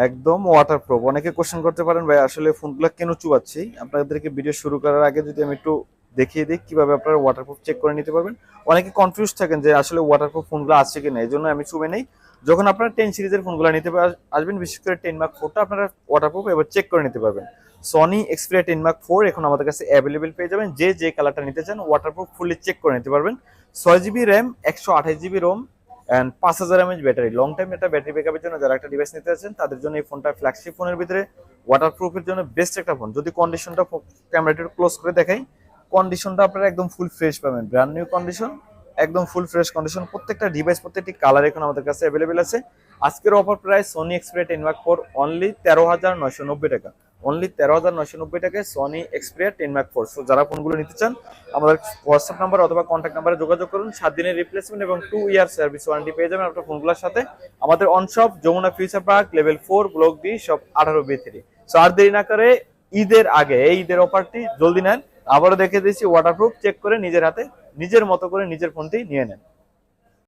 একদম ওয়াটারপ্রুফ। অনেকে কোশ্চেন করতে পারেন ভাই আসলে ফোনগুলো কেন চুবাচ্ছি। আপনাদেরকে ভিডিও শুরু করার আগে যদি আমি একটু দেখিয়ে দিই কিভাবে আপনারা ওয়াটারপ্রুফ চেক করে নিতে পারবেন। অনেকে কনফিউজ থাকেন যে আসলে ওয়াটারপ্রুফ ফোনগুলো আছে কিনা, এই জন্য আমি চুবে নেই। যখন আপনারা 10 সিরিজের ফোনগুলো নিতে আসবেন, বিশেষ করে 10 মার্ক 4টা আপনারা ওয়াটারপ্রুফ এবার চেক করে নিতে পারবেন। সনি এক্সপিরিয়া 10 মার্ক 4 এখন আমাদের কাছে অ্যাভেলেবেল পেয়ে যাবেন। যে যে কালারটা নিতে চান ওয়াটারপ্রুফ ফুললি চেক করে নিতে পারবেন। 6 GB RAM, 128 GB ROM and 5000 mAh battery. Long time একটা ব্যাটারি ব্যাকআপের জন্য যারা একটা ডিভাইস নিতে চাচ্ছেন তাদের জন্য এই ফোনটা ফ্ল্যাগশিপ ফোনের ভিতরে ওয়াটারপ্রুফের জন্য বেস্ট একটা ফোন। যদি কন্ডিশনটা ক্যামেরাটা ক্লোজ করে দেখাই, কন্ডিশনটা আপনারা একদম ফুল ফ্রেশ পাবেন, ব্র্যান্ড নিউ কন্ডিশন, একদম ফুল ফ্রেশ কন্ডিশন। প্রত্যেকটা ডিভাইস প্রত্যেকটি কালার এখন আমাদের কাছে অ্যাভেলেবেল আছে। আজকের offer price Sony Xperia 10 mark 4 only 13,990 টাকা। অনলি 13,990 টাকায় সোনি এক্সপিরিয়া 10 মার্ক 4। সো যারা ফোনগুলো নিতে চান আমাদের হোয়াটসঅ্যাপ নাম্বার অথবা কন্ট্যাক্ট নাম্বারে যোগাযোগ করুন। 7 দিনের রিপ্লেসমেন্ট এবং 2 ইয়ার সার্ভিস ওয়ারেন্টি পেয়ে যাবেন আপনার ফোনগুলোর সাথে। আমাদের Onshop Jamuna Future Park level 4 block D shop 18B3। So আর দেরি না করে ঈদের আগে এই ঈদের অফারটি জলদি নেন। আবারও দেখে দিচ্ছি ওয়াটারপ্রুফ চেক করে নিজের হাতে নিজের মতো করে নিজের ফোনটি নিয়ে নেন।